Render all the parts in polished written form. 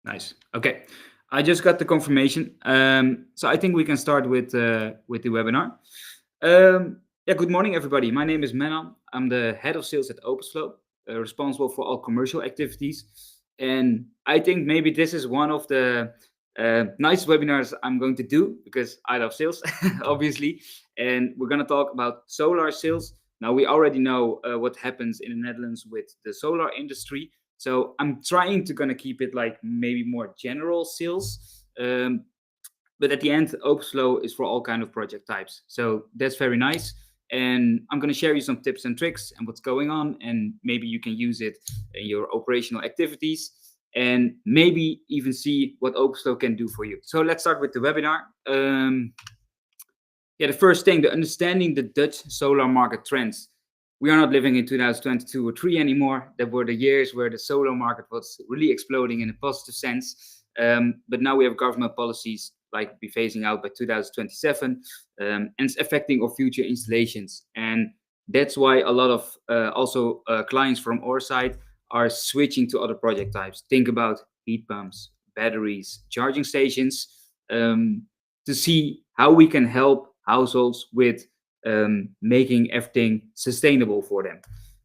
Nice. Okay. I just got the confirmation. So I think we can start with the webinar. Yeah, good morning, everybody. My name is Mennan. I'm the head of sales at OpusFlow, responsible for all commercial activities. And I think maybe this is one of the nice webinars I'm going to do because I love sales, obviously. And we're going to talk about solar sales. Now, we already know what happens in the Netherlands with the solar industry. So I'm trying to gonna keep it like maybe more general sales. But at the end, OpusFlow is for all kind of project types. So that's very nice. And I'm going to share you some tips and tricks and what's going on. And maybe you can use it in your operational activities and maybe even see what OpusFlow can do for you. So let's start with the webinar. Yeah, the first thing, the understanding the Dutch solar market trends. We are not living in 2022 or 3 anymore. That were the years where the solar market was really exploding in a positive sense. But now we have government policies like be phasing out by 2027, and it's affecting our future installations. And that's why a lot of also clients from our side are switching to other project types. Think about heat pumps, batteries, charging stations, to see how we can help households with making everything sustainable for them.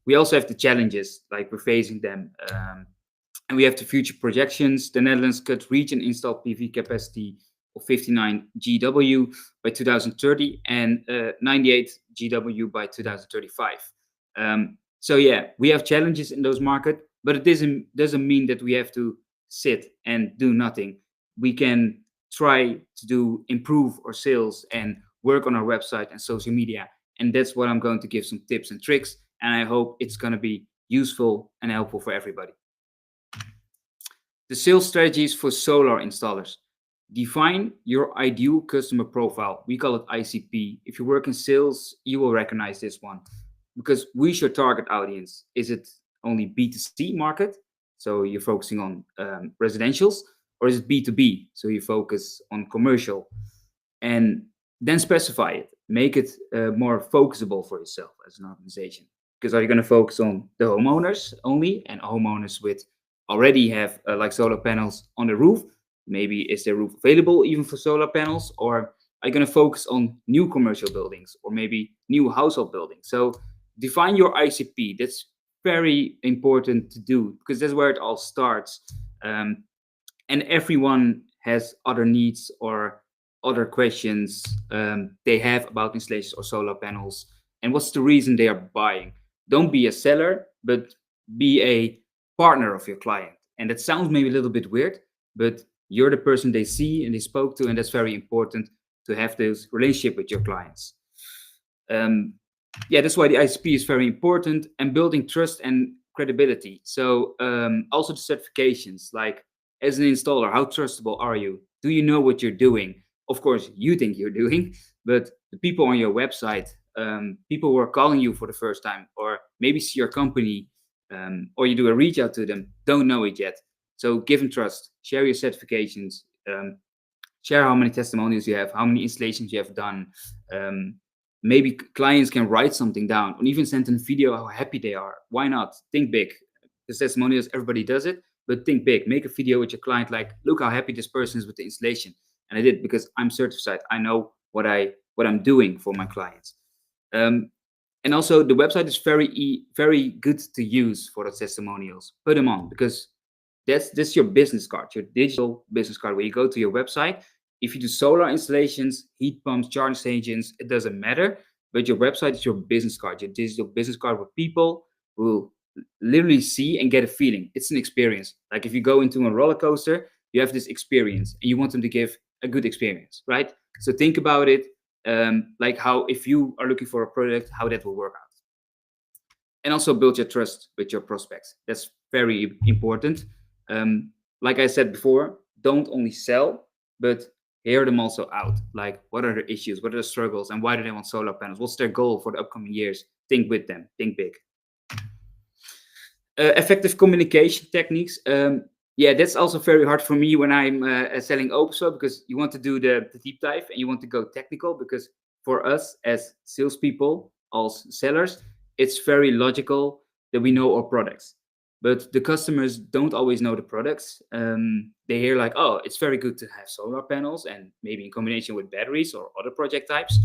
We also have the challenges, like we're facing them. And we have the future projections. The Netherlands could reach an installed PV capacity of 59 GW by 2030 and 98 GW by 2035. So yeah, we have challenges in those markets, but it doesn't mean that we have to sit and do nothing. We can try to improve our sales and work on our website and social media. And that's what I'm going to give some tips and tricks. And I hope it's going to be useful and helpful for everybody. The sales strategies for solar installers. Define your ideal customer profile. We call it ICP. If you work in sales, you will recognize this one because we should target audience. Is it only B2C market? So you're focusing on residentials, or is it B2B? So you focus on commercial. And then specify it. Make it more focusable for yourself as an organization. Because are you going to focus on the homeowners only and homeowners with already have like solar panels on the roof? Maybe is the roof available even for solar panels? Or are you going to focus on new commercial buildings or maybe new household buildings? So define your ICP. That's very important to do because that's where it all starts. And everyone has other needs or other questions they have about installations or solar panels and what's the reason they are buying. Don't be a seller, but be a partner of your client. And that sounds maybe a little bit weird, but you're the person they see and they spoke to, and that's very important to have this relationship with your clients. Yeah, that's why the ICP is very important, and building trust and credibility. So also the certifications, like as an installer, how trustable are you? Do you know what you're doing? Of course, you think you're doing, but the people on your website, people who are calling you for the first time, or maybe see your company, or you do a reach out to them, don't know it yet. So give them trust, share your certifications, share how many testimonials you have, how many installations you have done. Maybe clients can write something down or even send a video how happy they are. Why not? Think big. The testimonials, everybody does it, but think big. Make a video with your client like, look how happy this person is with the installation. And I did because I'm certified. I know what I'm doing for my clients. And also the website is very good to use for the testimonials. Put them on because that's your business card, your digital business card, where you go to your website. If you do solar installations, heat pumps, charging stations, it doesn't matter. But your website is your business card, your digital business card where people will literally see and get a feeling. It's an experience. Like if you go into a roller coaster, you have this experience and you want them to give a good experience, right? So think about it, like how if you are looking for a product, how that will work out. And also build your trust with your prospects. That's very important. Like I said before, don't only sell, but hear them also out. Like what are the issues, what are the struggles, and why do they want solar panels? What's their goal for the upcoming years? Think with them, think big. Effective communication techniques. Yeah, that's also very hard for me when I'm selling OpusFlow because you want to do the deep dive and you want to go technical because for us as salespeople, as sellers, it's very logical that we know our products. but the customers don't always know the products. They hear like, oh, it's very good to have solar panels and maybe in combination with batteries or other project types.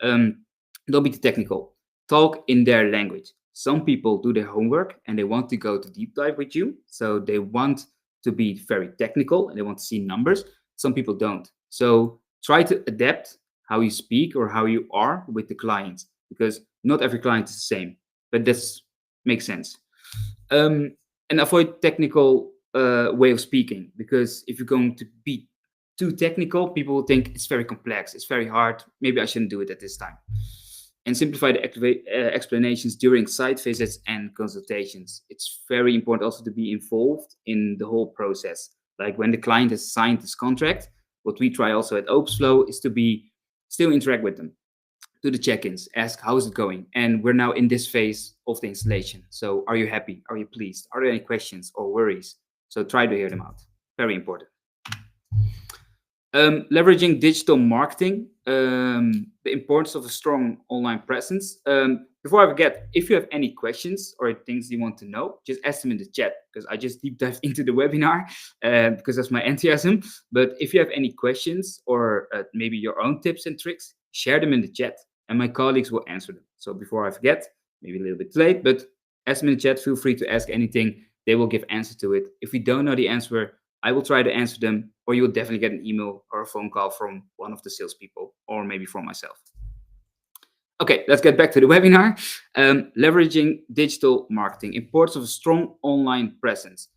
Don't be too technical. Talk in their language. Some people do their homework and they want to go to deep dive with you. So they want to be very technical and they want to see numbers. Some people don't. So try to adapt how you speak or how you are with the clients, because not every client is the same, but this makes sense. And avoid technical way of speaking, because if you're going to be too technical, people will think it's very complex, it's very hard, maybe I shouldn't do it at this time. And simplify the explanations during site visits and consultations. It's very important also to be involved in the whole process. Like when the client has signed this contract, what we try also at OpusFlow is to be still interact with them, do the check-ins, ask how is it going, and we're now in this phase of the installation. So are you happy? Are you pleased? Are there any questions or worries? So try to hear them out. Very important. Leveraging digital marketing, the importance of a strong online presence. Before I forget, if you have any questions or things you want to know, just ask them in the chat, because I just deep dive into the webinar because that's my enthusiasm. But if you have any questions or maybe your own tips and tricks, share them in the chat and my colleagues will answer them. So before I forget, maybe a little bit late, but ask them in the chat. Feel free to ask anything. They will give answer to it. If we don't know the answer, I will try to answer them, or you will definitely get an email or a phone call from one of the salespeople, or maybe from myself. Okay, let's get back to the webinar. Leveraging digital marketing, importance of a strong online presence,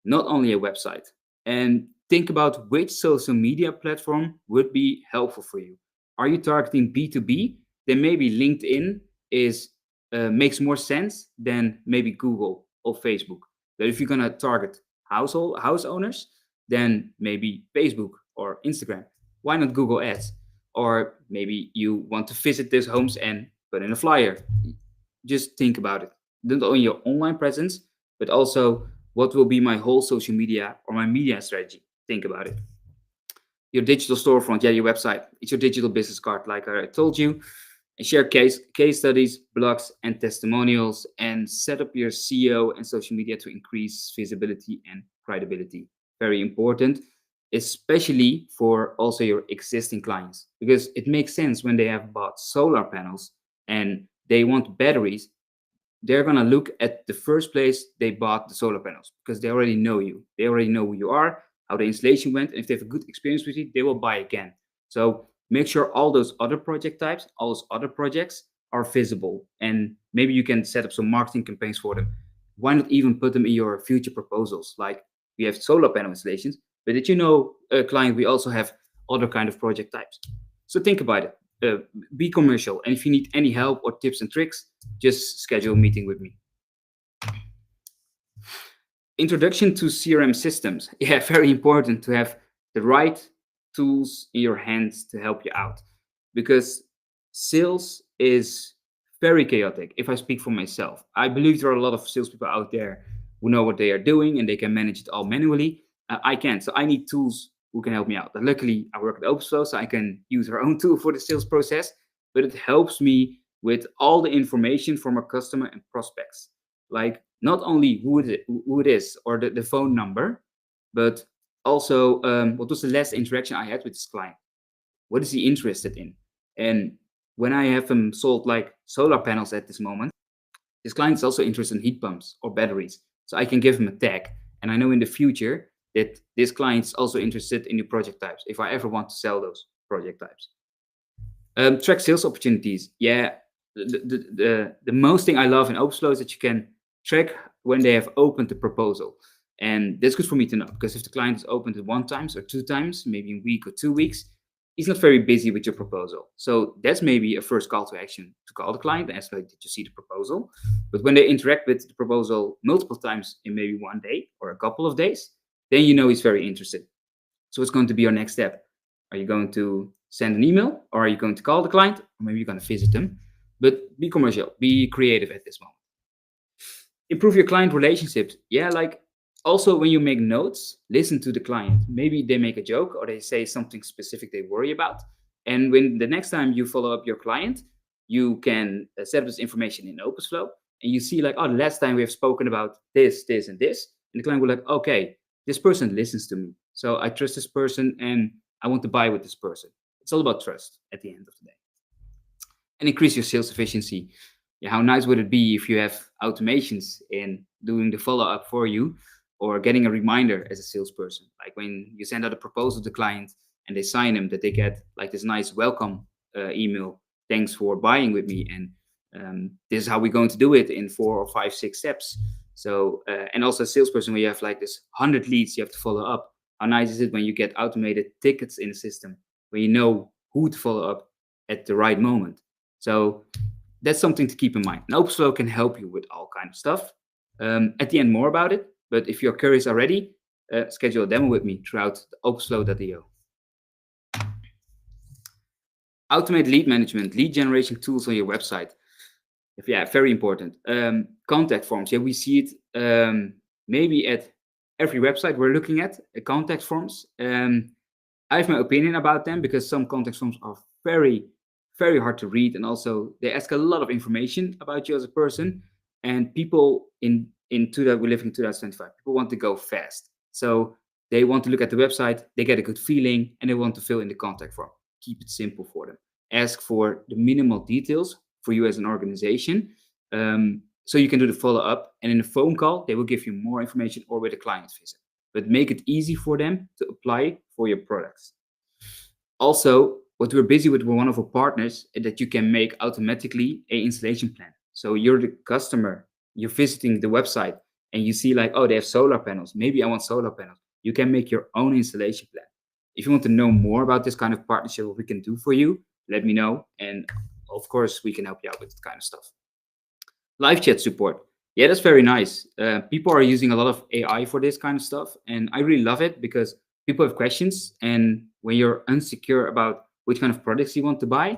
not only a website. And think about which social media platform would be helpful for you. Are you targeting B2B? Then maybe LinkedIn makes more sense than maybe Google or Facebook. But if you're gonna target house owners, then maybe Facebook or Instagram. Why not Google Ads? Or maybe you want to visit these homes and put in a flyer. Just think about it. Not only your online presence, but also what will be my whole social media or my media strategy. Think about it. Your digital storefront, your website. It's your digital business card, like I told you. And share case studies, blogs, and testimonials, and set up your SEO and social media to increase visibility and credibility. Very important, especially for also your existing clients, because it makes sense when they have bought solar panels and they want batteries. They're gonna look at the first place they bought the solar panels, because they already know you. They already know who you are, how the installation went, and if they have a good experience with you, they will buy again. So make sure all those other project types, all those other projects are visible, and maybe you can set up some marketing campaigns for them. Why not even put them in your future proposals? Like, we have solar panel installations, but did you know, client, we also have other kind of project types. So think about it. Be commercial, and if you need any help or tips and tricks, just schedule a meeting with me. Introduction to CRM systems. Yeah, very important to have the right tools in your hands to help you out, because sales is very chaotic. If I speak for myself, I believe there are a lot of salespeople out there who know what they are doing and they can manage it all manually. I can't, so I need tools who can help me out. But luckily, I work at OpusFlow, so I can use our own tool for the sales process, but it helps me with all the information from our customer and prospects. Like, not only who it is or the phone number, but also what was the last interaction I had with this client? What is he interested in? And when I have him sold like solar panels at this moment, this client is also interested in heat pumps or batteries. So I can give him a tag. And I know in the future that this client is also interested in new project types, if I ever want to sell those project types. Track sales opportunities. Yeah, the most thing I love in OpusFlow is that you can track when they have opened the proposal. And that's good for me to know, because if the client has opened it 1 time or 2 times, maybe a week or 2 weeks, he's not very busy with your proposal. So that's maybe a first call to action, to call the client and ask, like, did you see the proposal? But when they interact with the proposal multiple times in maybe 1 day or a couple of days, then you know he's very interested. So what's going to be your next step? Are you going to send an email, or are you going to call the client, or maybe you're going to visit them? But be commercial, be creative at this moment. Improve your client relationships. Yeah, like, also when you make notes, listen to the client. Maybe they make a joke or they say something specific they worry about. And when the next time you follow up your client, you can set up this information in OpusFlow, and you see like, oh, last time we have spoken about this, this, and this, and the client will like, okay, this person listens to me, so I trust this person and I want to buy with this person. It's all about trust at the end of the day. And increase your sales efficiency. Yeah, how nice would it be if you have automations in doing the follow-up for you, or getting a reminder as a salesperson, like when you send out a proposal to the client and they sign them, that they get like this nice welcome email, thanks for buying with me, and this is how we're going to do it in 4 or 5, 6 steps. So and also a salesperson, when you have like this 100 leads you have to follow up, how nice is it when you get automated tickets in the system, when you know who to follow up at the right moment. So that's something to keep in mind. And OpusFlow can help you with all kinds of stuff. At the end, more about it. But if you're curious already, schedule a demo with me throughout the opusflow.io. Automate lead management, lead generation tools on your website. Yeah, very important. Contact forms. Yeah, we see it maybe at every website we're looking at, contact forms. I have my opinion about them, because some contact forms are very, very hard to read, and also they ask a lot of information about you as a person. And people we live in 2025, people want to go fast, so they want to look at the website, they get a good feeling, and they want to fill in the contact form. Keep it simple for them. Ask for the minimal details for you as an organization, so you can do the follow-up, and in a phone call they will give you more information, or with a client visit. But make it easy for them to apply for your products. Also, what we're busy with one of our partners is that you can make automatically an installation plan. So you're the customer, you're visiting the website, and you see like, oh, they have solar panels. Maybe I want solar panels. You can make your own installation plan. If you want to know more about this kind of partnership, what we can do for you, let me know. And of course, we can help you out with this kind of stuff. Live chat support. Yeah, that's very nice. People are using a lot of AI for this kind of stuff. And I really love it, because people have questions. And when you're insecure about which kind of products you want to buy,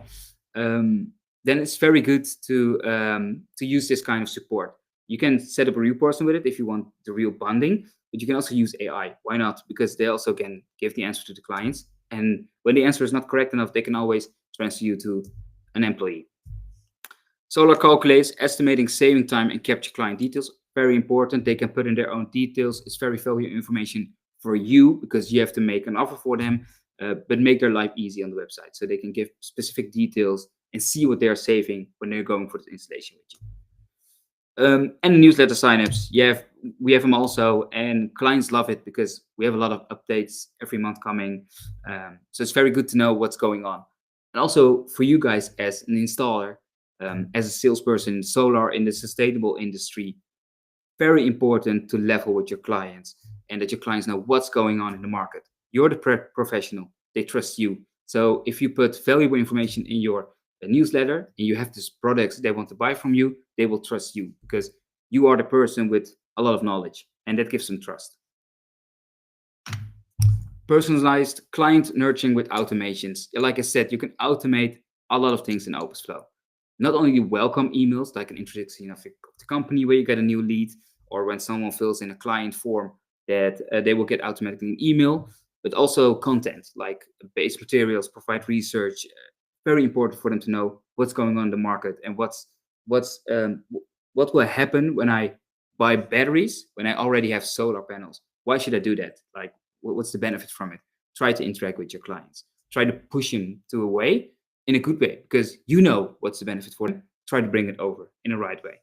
then it's very good to use this kind of support. You can set up a real person with it if you want the real bonding, but you can also use AI. Why not? Because they also can give the answer to the clients. And when the answer is not correct enough, they can always transfer you to an employee. Solar calculates, estimating saving time, and capture client details. Very important. They can put in their own details. It's very valuable information for you, because you have to make an offer for them, but make their life easy on the website, so they can give specific details and see what they're saving when they're going for the installation with you. And newsletter signups, we have them also, and clients love it, because we have a lot of updates every month coming. So it's very good to know what's going on. And also for you guys as an installer, as a salesperson in solar, in the sustainable industry, very important to level with your clients, and that your clients know what's going on in the market. You're the professional, they trust you. So if you put valuable information in your newsletter, and you have these products they want to buy from you, they will trust you, because you are the person with a lot of knowledge, and that gives them trust. Personalized client nurturing with automations. Like I said, you can automate a lot of things in OpusFlow. Not only welcome emails, like an introduction of the company where you get a new lead, or when someone fills in a client form, that they will get automatically an email, but also content like base materials, provide research. Very important for them to know what's going on in the market, and what will happen when I buy batteries when I already have solar panels. Why should I do that? Like, what's the benefit from it? Try to interact with your clients. Try to push them to a way, in a good way, because you know what's the benefit for them. Try to bring it over in the right way.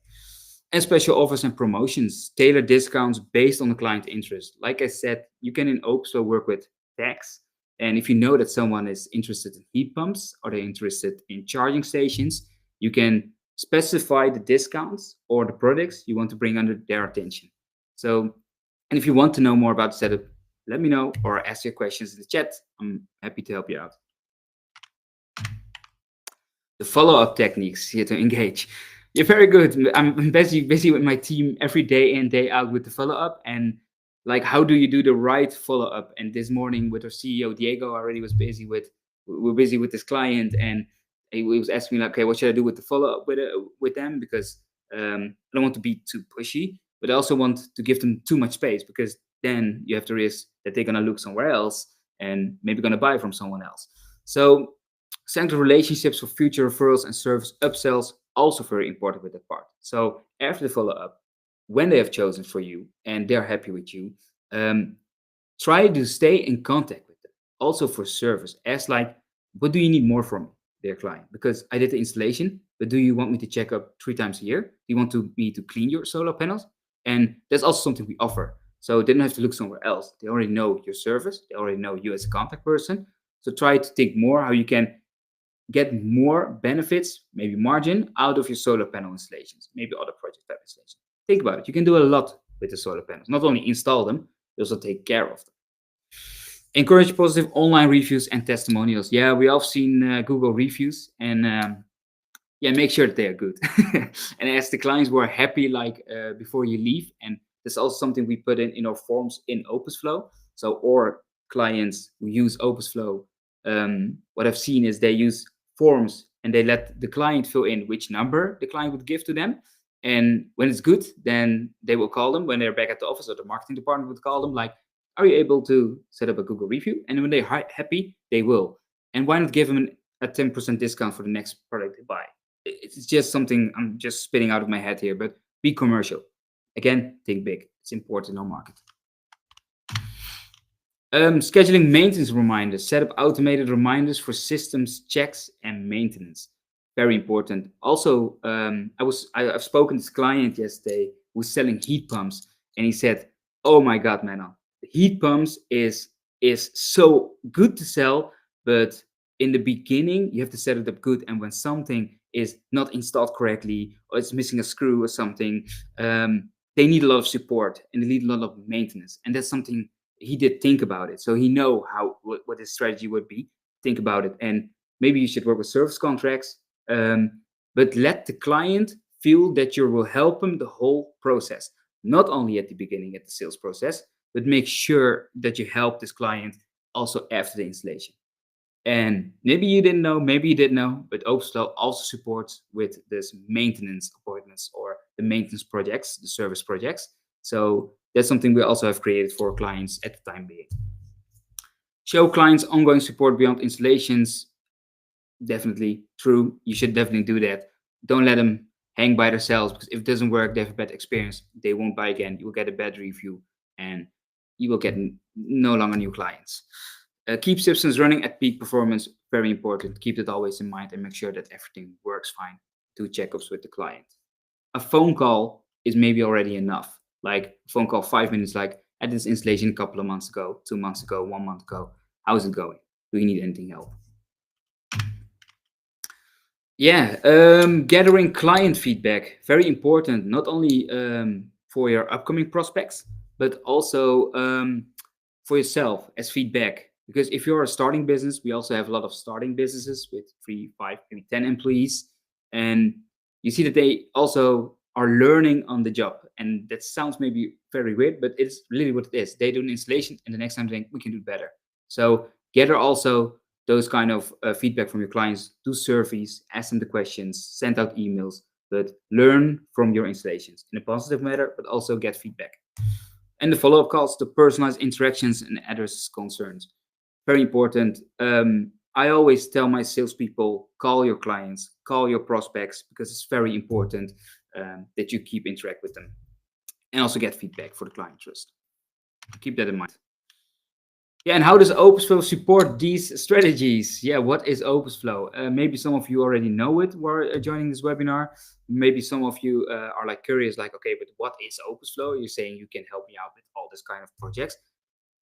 And special offers and promotions, tailor discounts based on the client interest. Like I said, you can in OpusFlow work with tags. And if you know that someone is interested in heat pumps, or they're interested in charging stations, you can specify the discounts or the products you want to bring under their attention. So, and if you want to know more about the setup, let me know, or ask your questions in the chat. I'm happy to help you out. The follow-up techniques here to engage. You're very good. I'm busy with my team every day in, day out with the follow-up, and like, how do you do the right follow-up? And this morning with our CEO Diego already was busy with this client, and he was asking me like, okay, what should I do with the follow-up with them? Because I don't want to be too pushy, but I also want to give them too much space, because then you have the risk that they're gonna look somewhere else and maybe gonna buy from someone else. So strengthen relationships for future referrals and service upsells. Also very important with that part. So after the follow-up, when they have chosen for you and they're happy with you, um, try to stay in contact with them. Also for service, ask like, what do you need more from me, dear client? Because I did the installation, but do you want me to check up 3 times a year? Do you want me to clean your solar panels? And that's also something we offer. So they don't have to look somewhere else. They already know your service. They already know you as a contact person. So try to think more how you can get more benefits, maybe margin, out of your solar panel installations, maybe other project type installations. Think about it. You can do a lot with the solar panels. Not only install them, you also take care of them. Encourage positive online reviews and testimonials. Yeah, we all seen Google reviews, and yeah, make sure that they are good. And ask the clients who are happy, like before you leave. And that's also something we put in our forms in OpusFlow. So, or clients who use OpusFlow, what I've seen is they use forms and they let the client fill in which number the client would give to them. And when it's good, then they will call them when they're back at the office, or the marketing department would call them like, are you able to set up a Google review? And when they're happy, they will. And why not give them a 10% discount for the next product they buy? It's just something I'm just spitting out of my head here, but be commercial. Again, think big. It's important in our market. Scheduling maintenance reminders. Set up automated reminders for systems checks and maintenance. Very important. Also, I've spoken to this client yesterday who's selling heat pumps, and he said, "Oh my God, Mennan, heat pumps is so good to sell, but in the beginning you have to set it up good, and when something is not installed correctly or it's missing a screw or something, they need a lot of support and they need a lot of maintenance." And that's something he did think about it, so he know what his strategy would be. Think about it, and maybe you should work with service contracts, but let the client feel that you will help them the whole process, not only at the beginning at the sales process, but make sure that you help this client also after the installation. And maybe you didn't know, maybe you did know, but OpusFlow also supports with this maintenance appointments or the maintenance projects, the service projects. So that's something we also have created for clients at the time being. Show clients ongoing support beyond installations. Definitely true. You should definitely do that. Don't let them hang by themselves, because if it doesn't work, they have a bad experience, they won't buy again. You will get a bad review and you will get no longer new clients. Keep systems running at peak performance. Very important. Keep it always in mind and make sure that everything works fine. Do checkups with the client. A phone call is maybe already enough. Like a phone call 5 minutes, like, I did this installation a couple of months ago, 2 months ago, 1 month ago. How's it going? Do you need anything else? Yeah, gathering client feedback, very important, not only for your upcoming prospects, but also for yourself as feedback. Because if you're a starting business, we also have a lot of starting businesses with 3, 5, maybe 10 employees. And you see that they also are learning on the job. And that sounds maybe very weird, but it's really what it is. They do an installation and the next time they think we can do better. So gather also those kind of feedback from your clients. Do surveys, ask them the questions, send out emails, but learn from your installations in a positive manner, but also get feedback. And the follow-up calls, the personalized interactions and address concerns. Very important. I always tell my salespeople, call your clients, call your prospects, because it's very important that you keep interact with them and also get feedback for the client trust. Keep that in mind. Yeah, and how does OpusFlow support these strategies? Yeah, what is OpusFlow? Maybe some of you already know it who are joining this webinar. Maybe some of you are like curious, like, okay, but what is OpusFlow? You're saying you can help me out with all this kind of projects.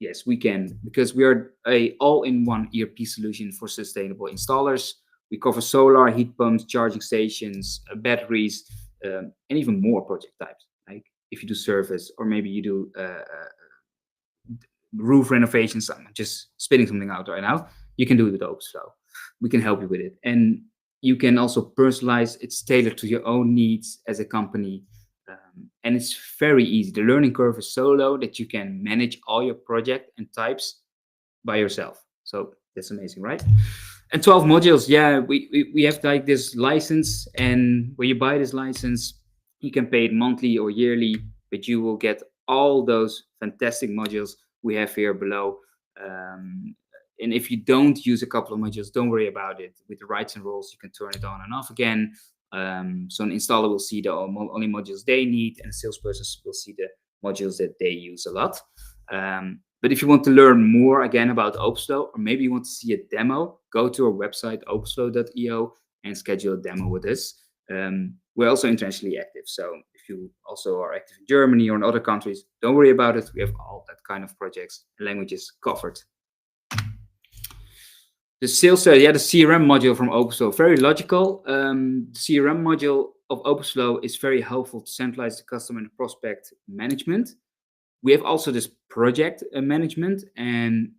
Yes, we can, because we are a all-in-one ERP solution for sustainable installers. We cover solar, heat pumps, charging stations, batteries, and even more project types. Like if you do service, or maybe you do roof renovations, I'm just spitting something out right now, you can do it with OpusFlow. We can help you with it. And you can also personalize, it's tailored to your own needs as a company. And it's very easy. The learning curve is so low that you can manage all your project and types by yourself. So that's amazing, right? And 12 modules. Yeah, we have like this license, and when you buy this license, you can pay it monthly or yearly, but you will get all those fantastic modules we have here below. And if you don't use a couple of modules, don't worry about it. With the rights and rules, you can turn it on and off again. So an installer will see the only modules they need, and a salesperson will see the modules that they use a lot. But if you want to learn more again about OpusFlow, or maybe you want to see a demo, go to our website, opusflow.io, and schedule a demo with us. We're also internationally active. So if you also are active in Germany or in other countries, don't worry about it. We have all that kind of projects and languages covered. The sales strategy, the CRM module from OpusFlow, very logical. The CRM module of OpusFlow is very helpful to centralize the customer and prospect management. We have also this project management, and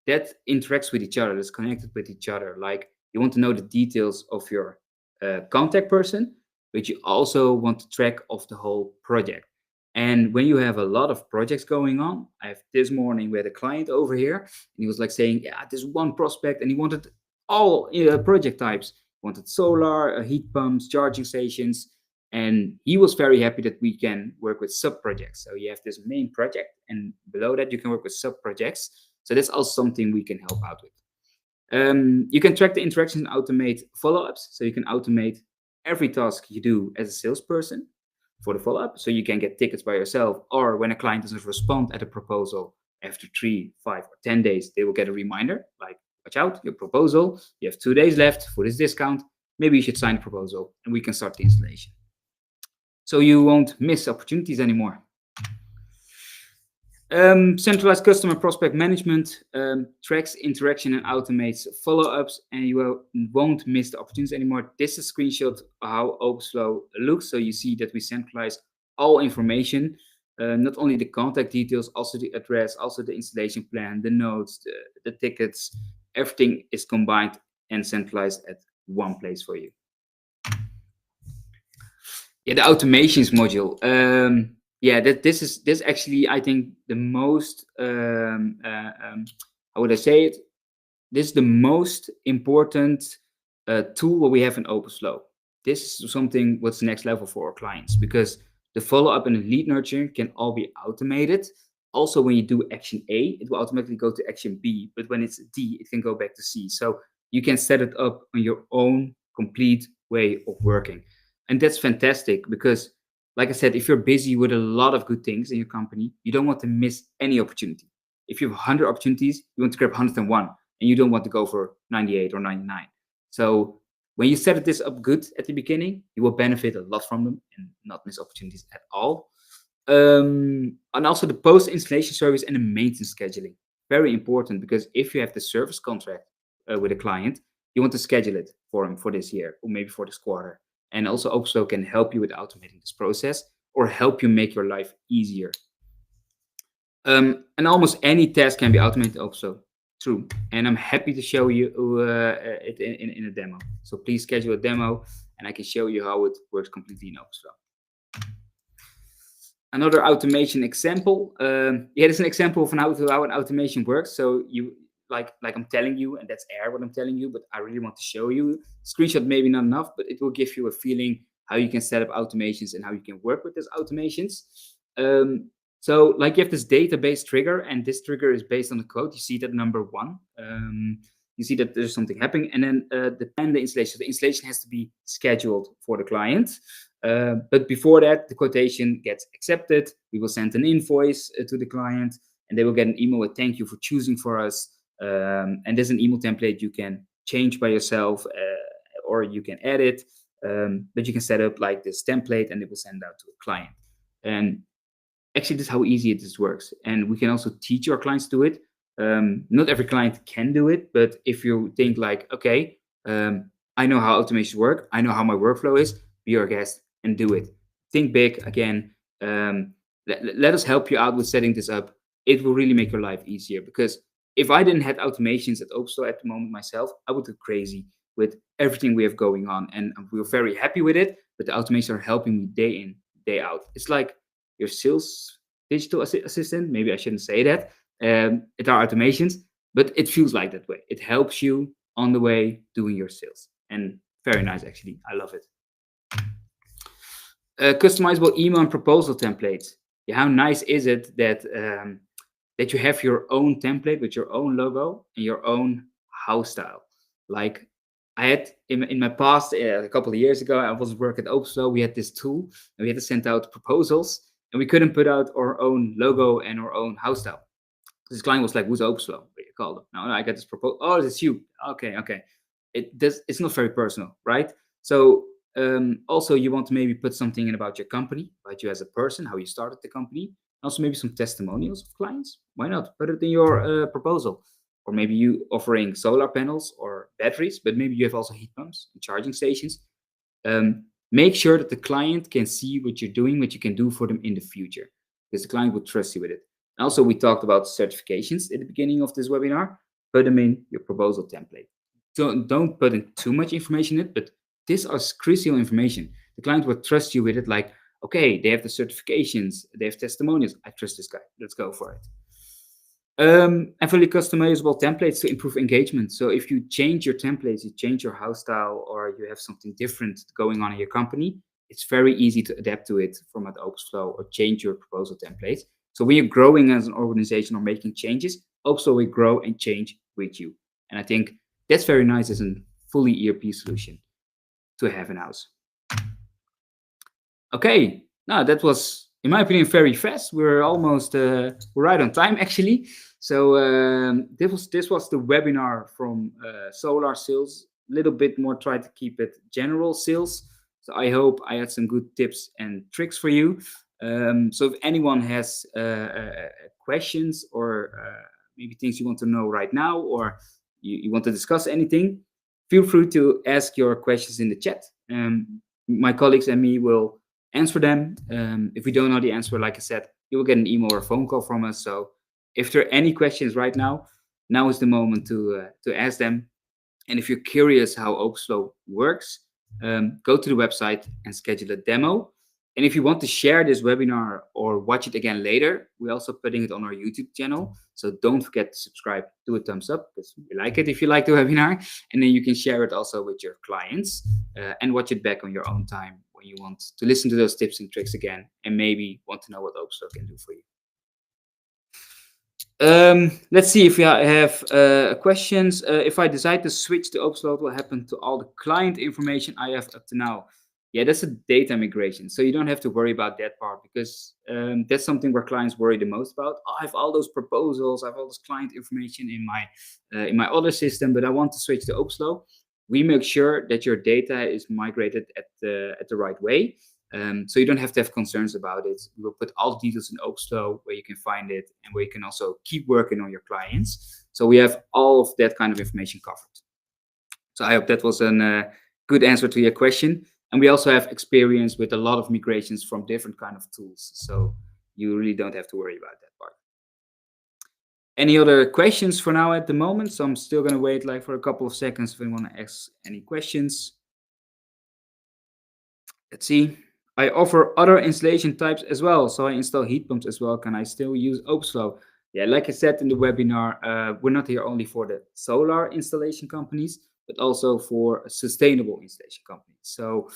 that interacts with each other, that's connected with each other. Like, you want to know the details of your contact person, but you also want to track of the whole project. And when you have a lot of projects going on, this morning we had a client over here, and he was like saying, yeah, there's one prospect, and he wanted all project types. He wanted solar, heat pumps, charging stations, and he was very happy that we can work with sub-projects. So you have this main project, and below that you can work with sub-projects. So that's also something we can help out with. You can track the interactions and automate follow-ups. So you can automate every task you do as a salesperson for the follow-up. So you can get tickets by yourself, or when a client doesn't respond at a proposal after 3, 5, or 10 days, they will get a reminder like, watch out, your proposal, you have 2 days left for this discount. Maybe you should sign the proposal, and we can start the installation. So you won't miss opportunities anymore. Centralized customer prospect management tracks interaction and automates follow-ups, and you won't miss the opportunities anymore. This is a screenshot of how OpusFlow looks. So you see that we centralize all information, not only the contact details, also the address, also the installation plan, the notes, the tickets. Everything is combined and centralized at one place for you. Yeah, the automations module. This actually, I think, the most how would I say it? This is the most important tool what we have in OpusFlow. This is something what's the next level for our clients, because the follow-up and the lead nurturing can all be automated. Also, when you do action A, it will automatically go to action B, but when it's D, it can go back to C. So you can set it up on your own complete way of working. And that's fantastic, because like I said, if you're busy with a lot of good things in your company, you don't want to miss any opportunity. If you have 100 opportunities, you want to grab 101, and you don't want to go for 98 or 99. So when you set this up good at the beginning, you will benefit a lot from them and not miss opportunities at all. And also the post-installation service and the maintenance scheduling. Very important, because if you have the service contract with a client, you want to schedule it for him for this year or maybe for this quarter. And also OpusFlow can help you with automating this process or help you make your life easier. And almost any task can be automated OpusFlow. True. And I'm happy to show you it in a demo. So please schedule a demo, and I can show you how it works completely in OpusFlow. Another automation example. It's an example of how an automation works. So you like I'm telling you, and that's what I'm telling you, but I really want to show you. Screenshot maybe not enough, but it will give you a feeling how you can set up automations and how you can work with those automations. So like you have this database trigger, and this trigger is based on the code. You see that number 1. You see that there's something happening, and then the installation. So the installation has to be scheduled for the client. But before that, the quotation gets accepted. We will send an invoice to the client, and they will get an email with thank you for choosing for us. And there's an email template you can change by yourself, or you can edit. But you can set up like this template, and it will send out to a client. And actually, this is how easy this works. And we can also teach our clients to do it. Not every client can do it, but if you think like, okay, I know how automations work, I know how my workflow is, be our guest and do it. Think big again. Let us help you out with setting this up. It will really make your life easier, because if I didn't have automations at OpusFlow at the moment myself, I would go crazy with everything we have going on. And we're very happy with it, but the automations are helping me day in, day out. It's like your sales digital assistant. Maybe I shouldn't say that. It are automations, but it feels like that way. It helps you on the way doing your sales. And very nice, actually. I love it. Customizable email and proposal templates. Yeah, how nice is it that that you have your own template with your own logo and your own house style? Like, I had in my past, a couple of years ago, I was working at OpusFlow. We had this tool, and we had to send out proposals, and we couldn't put out our own logo and our own house style. This client was like, "Who's OpusFlow?" You called them. No, I got this proposal. Oh, it's you. Okay, okay. It's not very personal, right? So also, you want to maybe put something in about your company, about you as a person, how you started the company. Also, maybe some testimonials of clients. Why not put it in your proposal? Or maybe you offering solar panels or batteries, but maybe you have also heat pumps and charging stations. Make sure that the client can see what you're doing, what you can do for them in the future, because the client will trust you with it. And also, we talked about certifications at the beginning of this webinar. Put them in your proposal template. Don't put in too much information in it, but this is crucial information. The client will trust you with it, like, okay, they have the certifications, they have testimonials. I trust this guy. Let's go for it. And fully customizable templates to improve engagement. So if you change your templates, you change your house style, or you have something different going on in your company, it's very easy to adapt to it from at OpusFlow or change your proposal templates. So when you're growing as an organization or making changes, also we grow and change with you. And I think that's very nice as a fully ERP solution to have in-house. Okay, now that was, in my opinion, very fast. We're almost we're right on time, actually. So this was the webinar from solar sales. A little bit more, try to keep it general sales. So I hope I had some good tips and tricks for you. So if anyone has questions or maybe things you want to know right now, or you want to discuss anything, feel free to ask your questions in the chat. My colleagues and me will answer them. If we don't know the answer, like I said, you will get an email or a phone call from us. So if there are any questions right now, now is the moment to ask them. And if you're curious how OpusFlow works, go to the website and schedule a demo. And if you want to share this webinar or watch it again later, we're also putting it on our YouTube channel. So don't forget to subscribe, do a thumbs up, because we like it if you like the webinar. And then you can share it also with your clients and watch it back on your own time when you want to listen to those tips and tricks again, and maybe want to know what OpusFlow can do for you. Let's see if we have questions. If I decide to switch to OpusFlow, what will happen to all the client information I have up to now? Yeah, that's a data migration. So you don't have to worry about that part, because that's something where clients worry the most about. Oh, I have all those proposals, I have all this client information in my other system, but I want to switch to OpusFlow. We make sure that your data is migrated at the right way. So you don't have to have concerns about it. We'll put all the details in OpusFlow where you can find it, and where you can also keep working on your clients. So we have all of that kind of information covered. So I hope that was a good answer to your question. And we also have experience with a lot of migrations from different kind of tools. So you really don't have to worry about that part. Any other questions for now at the moment? So I'm still going to wait like for a couple of seconds if anyone want to ask any questions. Let's see. I offer other installation types as well. So I install heat pumps as well. Can I still use OpusFlow? Yeah, like I said in the webinar, we're not here only for the solar installation companies, but also for sustainable installation companies. So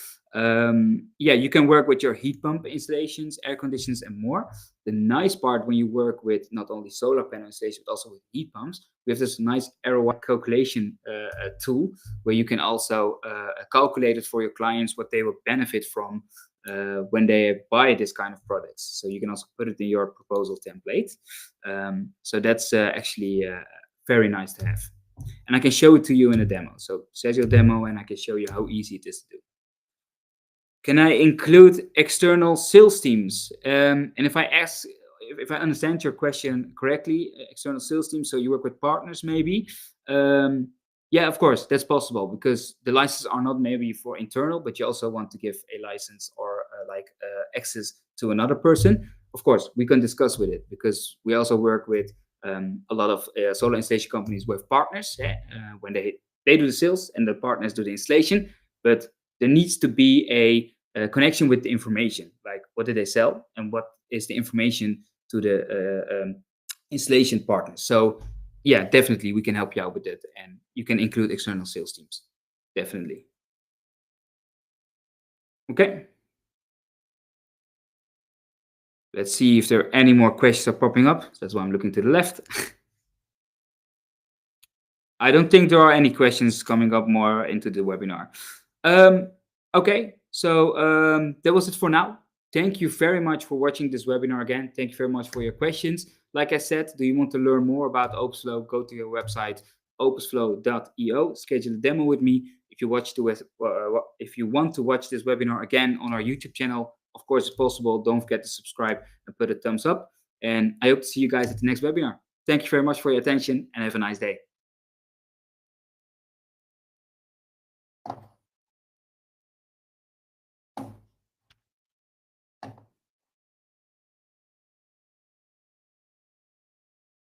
yeah, you can work with your heat pump installations, air conditioners, and more. The nice part when you work with not only solar panel installations, but also with heat pumps, we have this nice ROI calculation tool where you can also calculate it for your clients, what they will benefit from when they buy this kind of products. So you can also put it in your proposal template. So that's actually very nice to have. And I can show it to you in a demo. So schedule a demo and I can show you how easy it is to do. Can I include external sales teams? And if I understand your question correctly, external sales teams, so you work with partners maybe. Yeah, of course, that's possible, because the licenses are not maybe for internal, but you also want to give a license or access to another person. Of course, we can discuss with it, because we also work with a lot of solar installation companies with partners when they do the sales and the partners do the installation. But there needs to be a connection with the information, like what did they sell and what is the information to the installation partner. So yeah, definitely we can help you out with that, and you can include external sales teams, definitely. Okay. Let's see if there are any more questions are popping up. That's why I'm looking to the left. I don't think there are any questions coming up more into the webinar. Okay, so that was it for now. Thank you very much for watching this webinar again. Thank you very much for your questions. Like I said, do you want to learn more about OpusFlow? Go to your website, opusflow.io. Schedule a demo with me. If you want to watch this webinar again on our YouTube channel, of course it's possible. Don't forget to subscribe and put a thumbs up. And I hope to see you guys at the next webinar. Thank you very much for your attention and have a nice day.